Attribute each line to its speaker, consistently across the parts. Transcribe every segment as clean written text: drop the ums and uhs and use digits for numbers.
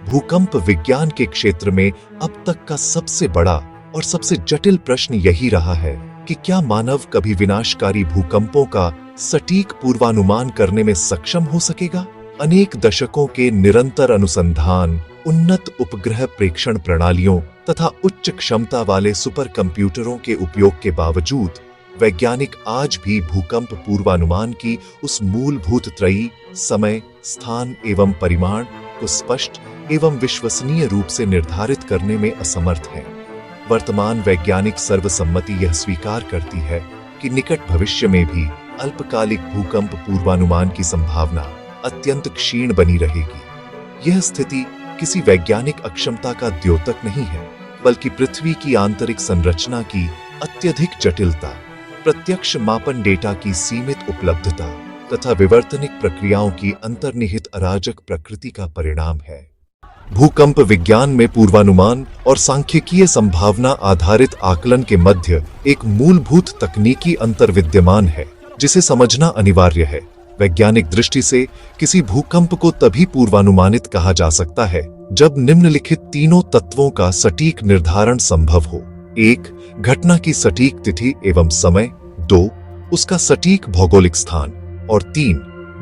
Speaker 1: भूकंप विज्ञान के क्षेत्र में अब तक का सबसे बड़ा और सबसे जटिल प्रश्न यही रहा है कि क्या मानव कभी विनाशकारी भूकंपों का सटीक पूर्वानुमान करने में सक्षम हो सकेगा। अनेक दशकों के निरंतर अनुसंधान, उन्नत उपग्रह प्रेक्षण प्रणालियों तथा उच्च क्षमता वाले सुपर कंप्यूटरों के उपयोग के बावजूद वैज्ञानिक आज भी भूकंप पूर्वानुमान की उस मूलभूत त्रयी समय, स्थान एवं परिमाण को स्पष्ट एवं विश्वसनीय रूप से निर्धारित करने में असमर्थ हैं। वर्तमान वैज्ञानिक सर्वसम्मति यह स्वीकार करती है कि निकट भविष्य में भी अल्पकालिक भूकंप पूर्वानुमान की संभावना अत्यंत क्षीण बनी रहेगी। यह स्थिति किसी वैज्ञानिक अक्षमता का द्योतक नहीं है, बल्कि पृथ्वी की आंतरिक संरचना की अत्यधिक जटिलता, प्रत्यक्ष मापन डेटा की सीमित उपलब्धता तथा विवर्तनिक प्रक्रियाओं की अंतर्निहित अराजक प्रकृति का परिणाम है। भूकंप विज्ञान में पूर्वानुमान और सांख्यिकीय संभावना आधारित आकलन के मध्य एक मूलभूत तकनीकी अंतर विद्यमान है, जिसे समझना अनिवार्य है। वैज्ञानिक दृष्टि से किसी भूकंप को तभी पूर्वानुमानित कहा जा सकता है जब निम्नलिखित तीनों तत्वों का सटीक निर्धारण संभव हो। 1. घटना की सटीक तिथि एवं समय। 2. उसका सटीक भौगोलिक स्थान। और 3.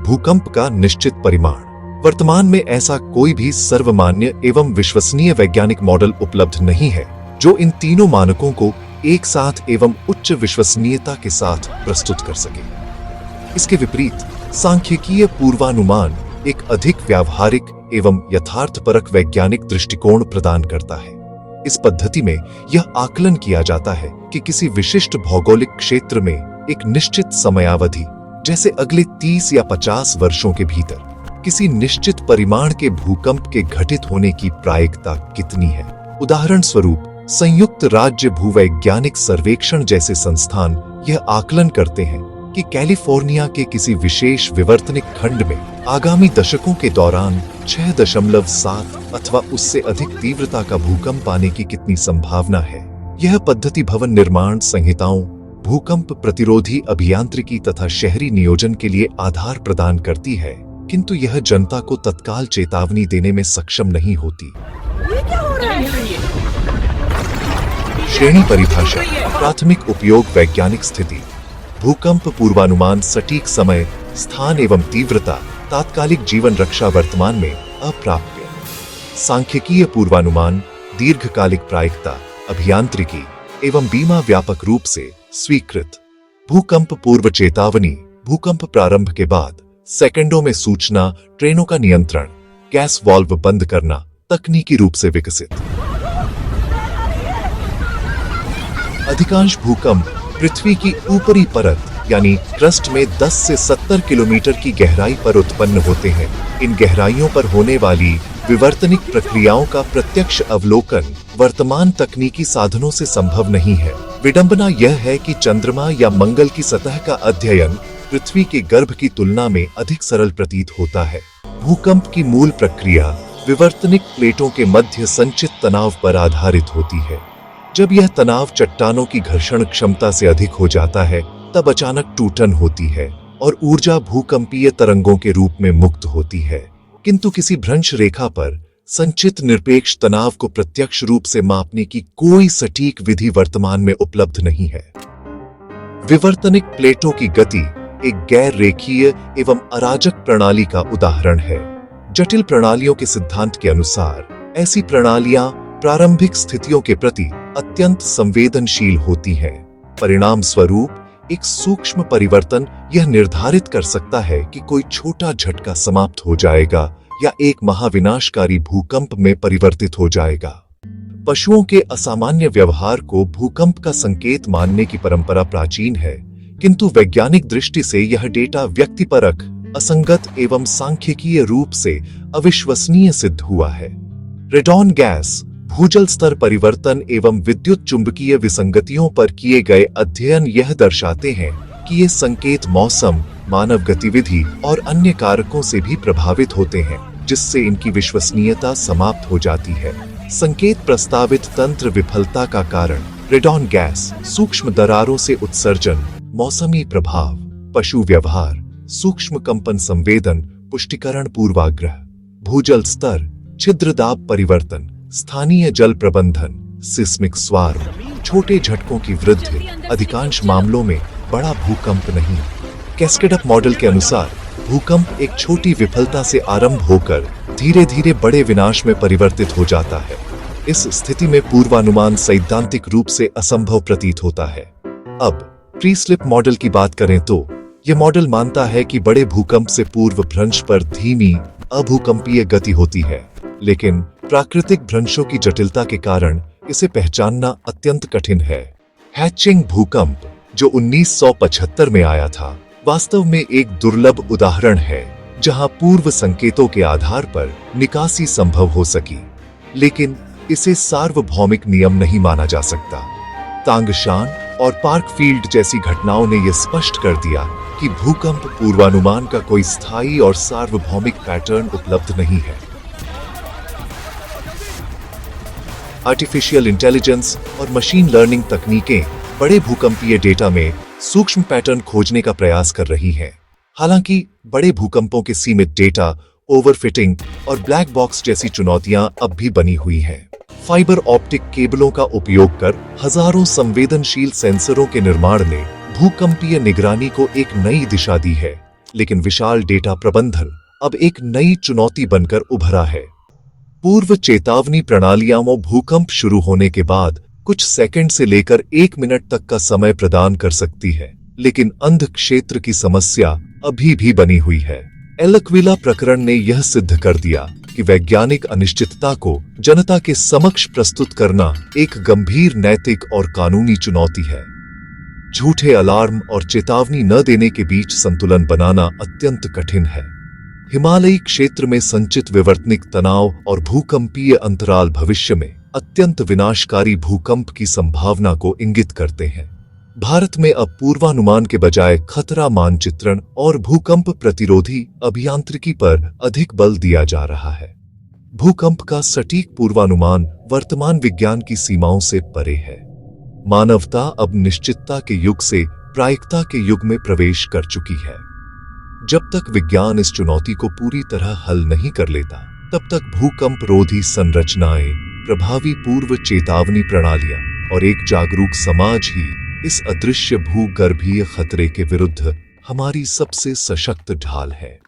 Speaker 1: भूकंप का निश्चित परिमाण। वर्तमान में ऐसा कोई भी सर्वमान्य एवं विश्वसनीय वैज्ञानिक मॉडल उपलब्ध नहीं है जो इन तीनों मानकों को एक साथ एवं उच्च विश्वसनीयता के साथ प्रस्तुत कर सके। इसके विपरीत सांख्यिकीय पूर्वानुमान एक अधिक व्यावहारिक एवं यथार्थपरक वैज्ञानिक दृष्टिकोण प्रदान करता है। इस पद्धति में यह आकलन किया जाता है कि किसी विशिष्ट भौगोलिक क्षेत्र में एक निश्चित समयावधि, जैसे अगले 30 या 50 वर्षों के भीतर किसी निश्चित परिमाण के भूकंप के घटित होने की प्रायिकता कितनी है। उदाहरण स्वरूप, संयुक्त राज्य भूवैज्ञानिक सर्वेक्षण जैसे संस्थान यह आकलन करते हैं कि कैलिफोर्निया के किसी विशेष विवर्तनिक खंड में आगामी दशकों के दौरान 6.7 अथवा उससे अधिक तीव्रता का भूकंप आने की कितनी संभावना है। यह पद्धति भवन निर्माण संहिताओं, भूकंप प्रतिरोधी अभियांत्रिकी तथा शहरी नियोजन के लिए आधार प्रदान करती है, किंतु यह जनता को तत्काल चेतावनी देने में सक्षम नहीं होती।
Speaker 2: ये क्या हो रहा है?
Speaker 1: श्रेणी परिभाषा। प्राथमिक उपयोग वैज्ञानिक स्थिति। भूकंप पूर्वानुमान सटीक समय, स्थान एवं तीव्रता, तात्कालिक जीवन रक्षा वर्तमान में अप्राप्य। सांख्यिकीय पूर्वानुमान, दीर्घकालिक प्रायिकता, अभियांत्रिकी एवं बीमा व्यापक रूप से स्वीकृत। भूकंप पूर्व चेतावनी। भूकंप प्रारंभ के बाद सेकंडों में सूचना, ट्रेनों का नियंत्रण, गैस वाल्व बंद करना तकनीकी रूप से विकसित। अधिकांश भूकंप पृथ्वी की ऊपरी परत यानी क्रस्ट में 10 से 70 किलोमीटर की गहराई पर उत्पन्न होते हैं। इन गहराइयों पर होने वाली विवर्तनिक प्रक्रियाओं का प्रत्यक्ष अवलोकन वर्तमान तकनीकी साधनों से संभव नहीं है। विडंबना यह है कि चंद्रमा या मंगल की सतह का अध्ययन पृथ्वी के गर्भ की तुलना में अधिक सरल प्रतीत होता है। भूकंप की मूल प्रक्रिया विवर्तनिक प्लेटों के मध्य संचित तनाव पर आधारित होती है। जब यह तनाव चट्टानों की घर्षण क्षमता से अधिक हो जाता है, तब अचानक टूटन होती है और ऊर्जा भूकंपीय तरंगों के रूप में मुक्त होती है। किंतु किसी भ्रंश रेखा पर संचित निरपेक्ष तनाव को प्रत्यक्ष रूप से मापने की कोई सटीक विधि वर्तमान में उपलब्ध नहीं है। विवर्तनिक प्लेटों की गति एक गैर रेखीय एवं अराजक प्रणाली का उदाहरण है। जटिल प्रणालियों के सिद्धांत के अनुसार ऐसी प्रणालियां प्रारंभिक स्थितियों के प्रति अत्यंत संवेदनशील होती हैं। परिणाम स्वरूप एक सूक्ष्म परिवर्तन यह निर्धारित कर सकता है कि कोई छोटा झटका समाप्त हो जाएगा या एक महाविनाशकारी भूकंप में परिवर्तित हो जाएगा। पशुओं के असामान्य व्यवहार को भूकंप का संकेत मानने की परंपरा प्राचीन है, किंतु वैज्ञानिक दृष्टि से यह डेटा व्यक्तिपरक, असंगत एवं सांख्यिकीय रूप से अविश्वसनीय सिद्ध हुआ है। रेडॉन गैस, भूजल स्तर परिवर्तन एवं विद्युत चुंबकीय विसंगतियों पर किए गए अध्ययन यह दर्शाते हैं कि ये संकेत मौसम, मानव गतिविधि और अन्य कारकों से भी प्रभावित होते हैं, जिससे इनकी विश्वसनीयता समाप्त हो जाती है। संकेत प्रस्तावित तंत्र विफलता का कारण रेडॉन गैस, सूक्ष्म दरारों से उत्सर्जन, मौसमी प्रभाव, पशु व्यवहार, सूक्ष्म कंपन संवेदन, पुष्टिकरण पूर्वाग्रह, भूजल स्तर, छिद्र दाब परिवर्तन, स्थानीय जल प्रबंधन, सिस्मिक स्वार्म, छोटे झटकों की वृद्धि, अधिकांश मामलों में बड़ा भूकंप नहीं। कैस्केड-अप मॉडल के अनुसार भूकंप एक छोटी विफलता से आरंभ होकर धीरे धीरे बड़े विनाश में परिवर्तित हो जाता है। इस स्थिति में पूर्वानुमान सैद्धांतिक रूप से असंभव प्रतीत होता है। अब प्री-स्लिप मॉडल की बात करें तो यह मॉडल मानता है कि बड़े भूकंप से पूर्व भ्रंश पर धीमी अभूकंपीय गति होती है, लेकिन प्राकृतिक भ्रंशों की जटिलता के कारण इसे पहचानना अत्यंत कठिन है। हैचिंग भूकंप, जो 1975 में आया था, वास्तव में एक दुर्लभ उदाहरण है जहां पूर्व संकेतों के आधार पर निकासी संभव हो सकी, लेकिन इसे सार्वभौमिक नियम नहीं माना जा सकता। तांगशान और पार्कफील्ड जैसी घटनाओं ने यह स्पष्ट कर दिया कि भूकंप पूर्वानुमान का कोई स्थायी और सार्वभौमिक पैटर्न उपलब्ध नहीं है। आर्टिफिशियल इंटेलिजेंस और मशीन लर्निंग तकनीकें बड़े भूकंपीय डेटा में सूक्ष्म पैटर्न खोजने का प्रयास कर रही हैं। हालांकि बड़े भूकंपों के सीमित डेटा, ओवरफिटिंग और ब्लैक बॉक्स जैसी चुनौतियां अब भी बनी हुई हैं। फाइबर ऑप्टिक केबलों का उपयोग कर हजारों संवेदनशील सेंसरों के निर्माण ने भूकंपीय निगरानी को एक नई दिशा दी है, लेकिन विशाल डेटा प्रबंधन अब एक नई चुनौती बनकर उभरा है। पूर्व चेतावनी प्रणालियां भूकंप शुरू होने के बाद कुछ सेकंड से लेकर 1 मिनट तक का समय प्रदान कर सकती है, लेकिन अंध क्षेत्र की समस्या अभी भी बनी हुई है। एलक्विला प्रकरण ने यह सिद्ध कर दिया कि वैज्ञानिक अनिश्चितता को जनता के समक्ष प्रस्तुत करना एक गंभीर नैतिक और कानूनी चुनौती है। झूठे अलार्म और चेतावनी न देने के बीच संतुलन बनाना अत्यंत कठिन है। हिमालयी क्षेत्र में संचित विवर्तनिक तनाव और भूकंपीय अंतराल भविष्य में अत्यंत विनाशकारी भूकंप की संभावना को इंगित करते हैं। भारत में अब पूर्वानुमान के बजाय खतरा मानचित्रण और भूकंप प्रतिरोधी अभियांत्रिकी पर अधिक बल दिया जा रहा है। भूकंप का सटीक पूर्वानुमान वर्तमान विज्ञान की सीमाओं से परे है। मानवता अब निश्चितता के युग से प्रायिकता के युग में प्रवेश कर चुकी है। जब तक विज्ञान इस चुनौती को पूरी तरह हल नहीं कर लेता, तब तक भूकंप रोधी संरचनाएं, प्रभावी पूर्व चेतावनी प्रणालियां और एक जागरूक समाज ही इस अदृश्य भूगर्भीय खतरे के विरुद्ध हमारी सबसे सशक्त ढाल है।